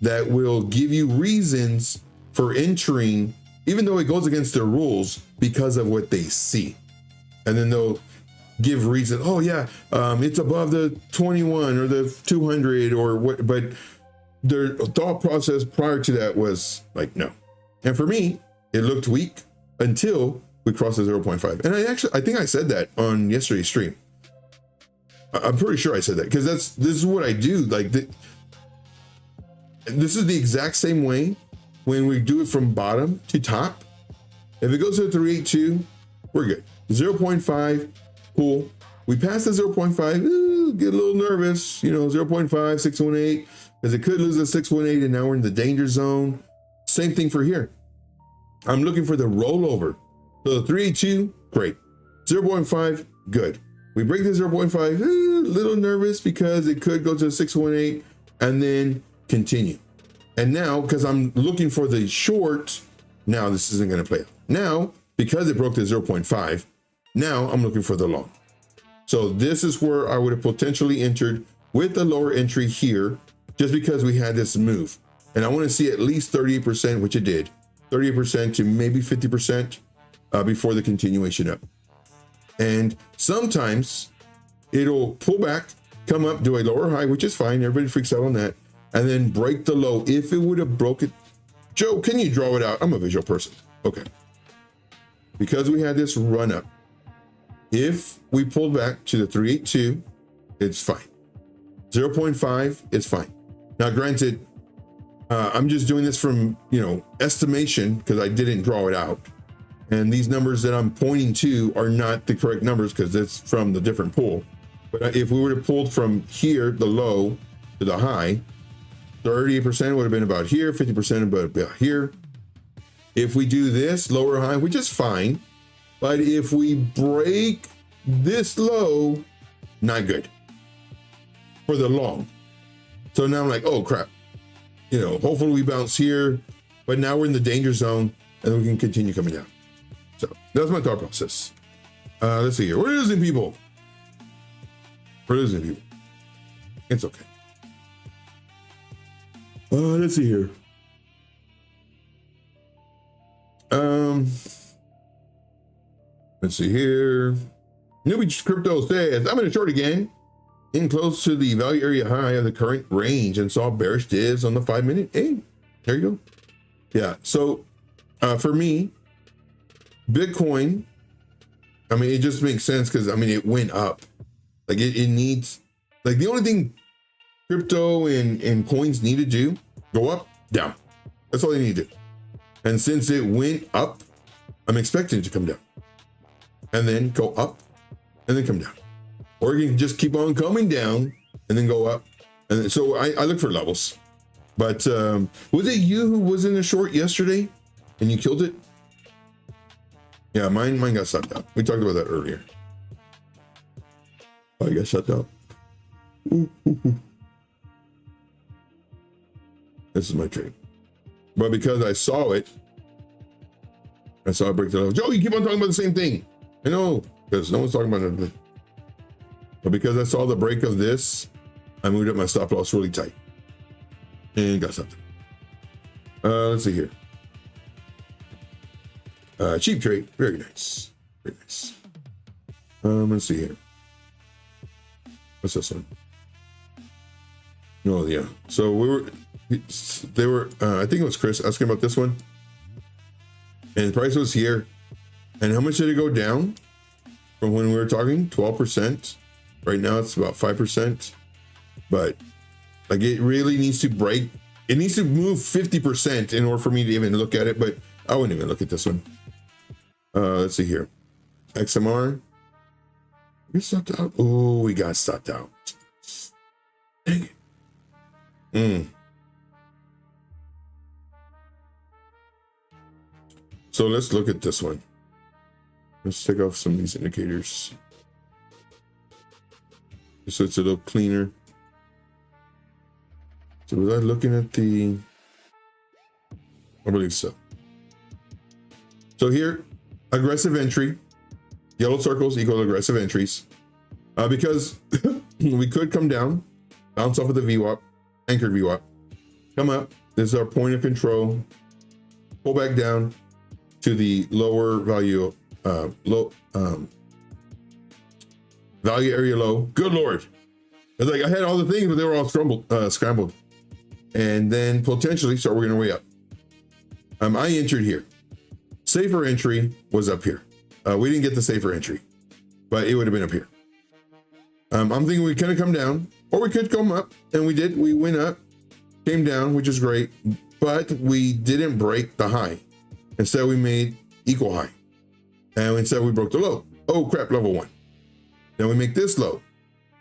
that will give you reasons for entering, even though it goes against their rules, because of what they see. And then they'll give reason, oh yeah, it's above the 21 or the 200 or what, but their thought process prior to that was like, no. And for me, it looked weak until we crossed the 0.5. And I think I said that on yesterday's stream. I'm pretty sure I said that because this is what I do. Like, this is the exact same way when we do it from bottom to top. If it goes to 382, we're good. 0.5, cool. We pass the 0.5, get a little nervous, 0.5, 618, because it could lose the 618 and now we're in the danger zone. Same thing for here. I'm looking for the rollover. So the 382, great. 0.5, good. We break the 0.5, a little nervous because it could go to the 618 and then continue. And now, because I'm looking for the short, now this isn't going to play out. Now, because it broke the 0.5, now I'm looking for the long. So this is where I would have potentially entered with the lower entry here, just because we had this move. And I want to see at least 38%, which it did. 38% to maybe 50% before the continuation up. And sometimes it'll pull back, come up, do a lower high, which is fine. Everybody freaks out on that. And then break the low. If it would have broken, Joe, can you draw it out? I'm a visual person. Okay. Because we had this run up, if we pulled back to the 382, it's fine. 0.5, it's fine. Now, granted, I'm just doing this from, estimation because I didn't draw it out. And these numbers that I'm pointing to are not the correct numbers because it's from the different pool. But if we were to pull from here, the low to the high, 38% would have been about here, 50% about here. If we do this lower high, which is fine, but if we break this low, not good for the long. So now I'm like, oh crap, hopefully we bounce here, but now we're in the danger zone and we can continue coming down. So that's my thought process. Let's see here. We're losing people. We're losing people. It's okay. Let's see here. Let's see here. Newbie Crypto says, I'm in a short again, in close to the value area high of the current range and saw bearish divs on the 5 minute. Hey, there you go. Yeah. So for me, Bitcoin, I mean, it just makes sense because, I mean, it went up. Like it needs, like the only thing crypto and coins need to do, go up, down. That's all they need to do. And since it went up, I'm expecting it to come down. And then go up, and then come down. Or you can just keep on coming down, and then go up. And then, so I look for levels. But was it you who was in the short yesterday, and you killed it? Yeah, mine got sucked out. We talked about that earlier. Oh, I got shut out. This is my trade. But because I saw it break the level. Joe, you keep on talking about the same thing. I know, because no one's talking about it. But because I saw the break of this, I moved up my stop loss really tight. And got something. Let's see here. Cheap trade. Very nice. Very nice. Let's see here. What's this one? Oh, yeah. So they were, I think it was Chris asking about this one. And the price was here. And how much did it go down from when we were talking? 12%. Right now it's about 5%. But like it really needs to break. It needs to move 50% in order for me to even look at it. But I wouldn't even look at this one. Let's see here. XMR. We stopped out. Oh, we got stopped out. Dang it. So let's look at this one. Let's take off some of these indicators. So it's a little cleaner. So was I looking at the, I believe so. So here, aggressive entry, yellow circles equal aggressive entries. Because we could come down, bounce off of the VWAP, anchored VWAP, come up. This is our point of control, pull back down to the lower value, value area low. Good Lord. It's like I had all the things, but they were all scrambled. And then potentially start working our way up. I entered here. Safer entry was up here. We didn't get the safer entry, but it would have been up here. I'm thinking we could have come down, or we could come up, and we did. We went up, came down, which is great, but we didn't break the high. Instead, we made equal high, and instead we broke the low. Oh crap, level 1. Then we make this low.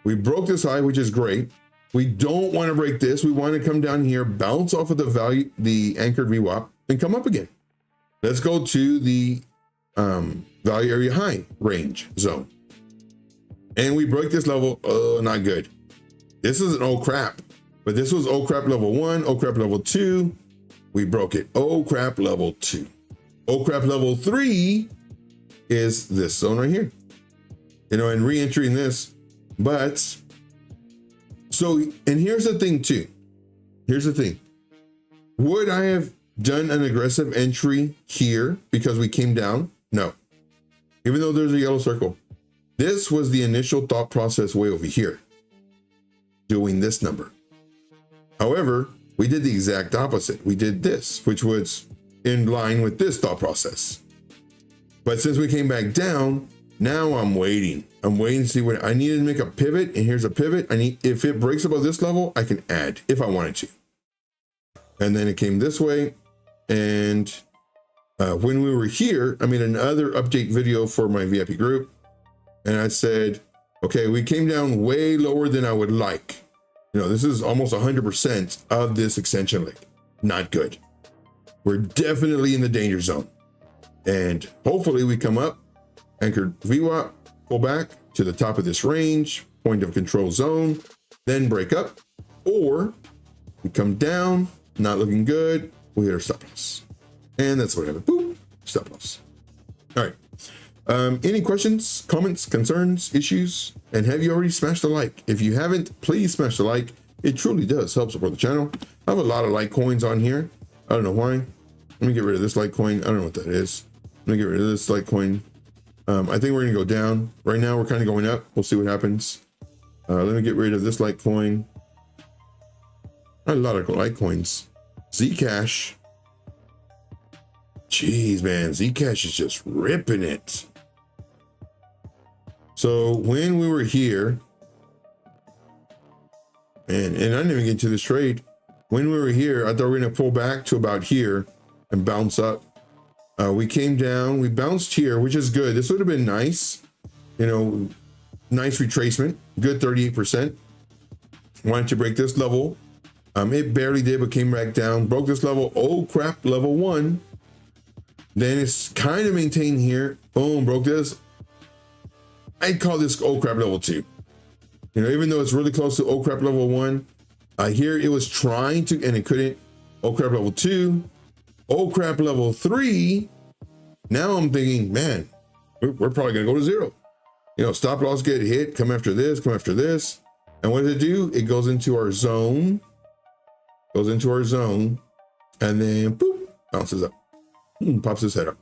We broke this high, which is great. We don't want to break this. We want to come down here, bounce off of the value, the anchored VWAP, and come up again. Let's go to the value area high range zone. And we broke this level. Oh, not good. This isn't oh crap, but this was oh crap level 1, oh crap level 2. We broke it. Oh crap level 2. Oh crap level 3 is this zone right here. You know, and re-entering this. But so, and here's the thing too. Here's the thing. Would I have done an aggressive entry here because we came down? No. Even though there's a yellow circle. This was the initial thought process way over here, doing this number. However, we did the exact opposite. We did this, which was in line with this thought process. But since we came back down, now I'm waiting. I'm waiting to see what I needed to make a pivot. And here's a pivot. If it breaks above this level, I can add if I wanted to. And then it came this way. And when we were here, I made another update video for my VIP group. And I said, okay, we came down way lower than I would like. You know, this is almost 100% of this extension link. Not good. We're definitely in the danger zone. And hopefully we come up, anchored VWAP, pull back to the top of this range, point of control zone, then break up, or we come down, not looking good, we hit our stop loss. And that's what happened. Boop, stop loss. All right. Any questions, comments, concerns, issues? And have you already smashed the like? If you haven't, please smash the like. It truly does help support the channel. I have a lot of Litecoins on here. I don't know why. Let me get rid of this Litecoin. I don't know what that is. Let me get rid of this Litecoin. I think we're gonna go down. Right now we're kind of going up. We'll see what happens. Let me get rid of this Litecoin. A lot of Litecoins. Zcash. Jeez, man, Zcash is just ripping it. So when we were here, and I didn't even get into this trade. When we were here, I thought we were gonna pull back to about here and bounce up. We came down, we bounced here, which is good. This would have been nice, you know, nice retracement, good 38%. Wanted to break this level. It barely did, but came back down, broke this level. Oh crap, level 1. Then it's kind of maintained here. Boom, broke this. I'd call this oh crap level 2. You know, even though it's really close to oh crap level 1, here it was trying to, and it couldn't. Oh crap level 2, oh crap level 3. Now I'm thinking, man, we're probably gonna go to 0. You know, stop loss get hit, come after this, come after this. And what does it do? It goes into our zone, and then boop, bounces up, pops his head up,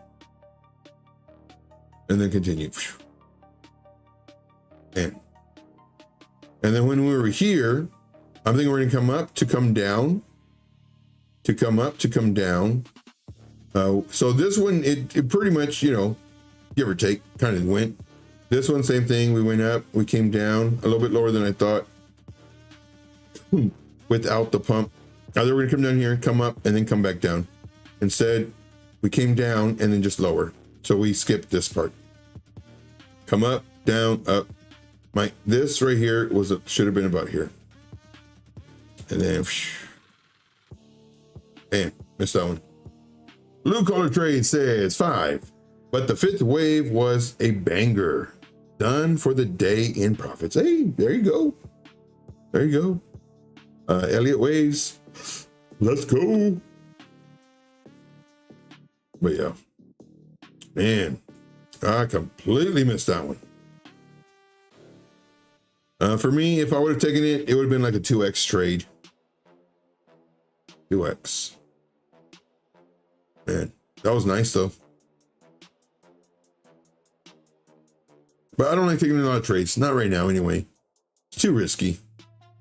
and then continue. And then when we were here, I'm thinking we're gonna come up to come down, to come up to come down. So this one, it pretty much, you know, give or take, kind of went. This one, same thing. We went up, we came down a little bit lower than I thought without the pump. Now we're gonna come down here, come up, and then come back down. Instead, we came down and then just lower. So we skipped this part. Come up, down, up. This right here should have been about here. And then, bam, missed that one. Blue collar trade says 5, but the 5th wave was a banger. Done for the day in profits. Hey, there you go. There you go. Elliott waves. Let's go. But yeah, man, I completely missed that one. For me, if I would have taken it, it would have been like a 2x trade. 2x. Man, that was nice though. But I don't like taking a lot of trades. Not right now anyway. It's too risky.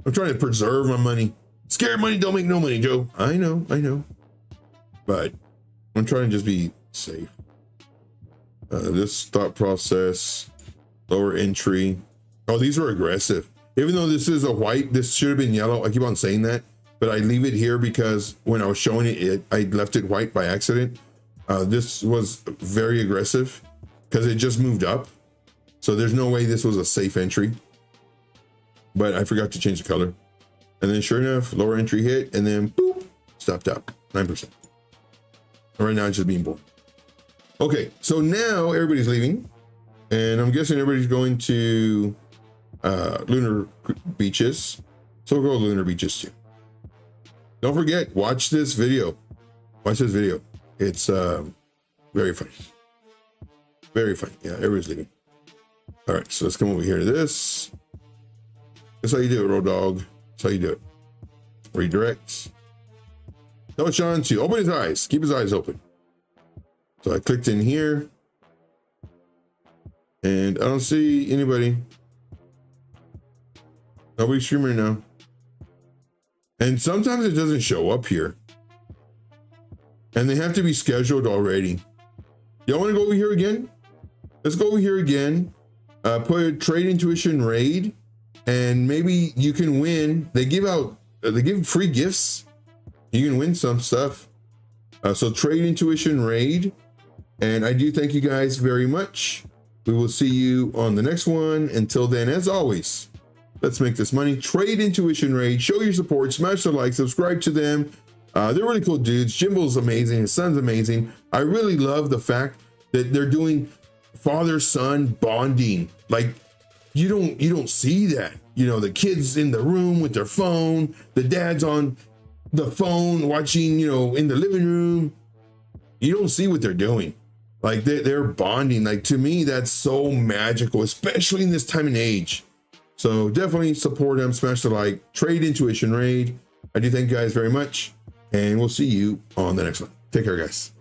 I'm trying to preserve my money. Scared money don't make no money, Joe. I know. But I'm trying to just be safe. This thought process, lower entry. Oh, these are aggressive. Even though this is a white, this should have been yellow. I keep on saying that, but I leave it here because when I was showing it, I left it white by accident. This was very aggressive because it just moved up. So there's no way this was a safe entry, but I forgot to change the color. And then sure enough, lower entry hit and then boop, stopped out 9%. Right now it's just being born. Okay, so now everybody's leaving and I'm guessing everybody's going to lunar beaches. So we'll go to lunar beaches too. Don't forget, watch this video. Watch this video. It's very funny. Very funny. Yeah, everybody's leaving. All right, so let's come over here to this. That's how you do it, Road Dog. That's how you do it. Redirect. Tell Sean to open his eyes. Keep his eyes open. So I clicked in here. And I don't see anybody. Nobody's streaming now. And sometimes it doesn't show up here. And they have to be scheduled already. Y'all want to go over here again? Let's go over here again. Put Trade Intuition Raid. And maybe you can win. They give free gifts. You can win some stuff. So Trade Intuition Raid. And I do thank you guys very much. We will see you on the next one. Until then, as always, let's make this money. Trade Intuition Raid. Show your support. Smash the like. Subscribe to them. They're really cool dudes. Jimbo's amazing. His son's amazing. I really love the fact that they're doing father-son bonding. Like you don't see that. You know, the kids in the room with their phone, the dad's on the phone watching, you know, in the living room. You don't see what they're doing. Like they're bonding. Like to me, that's so magical, especially in this time and age. So definitely support them, smash the like, trade intuition raid. I do thank you guys very much, and we'll see you on the next one. Take care, guys.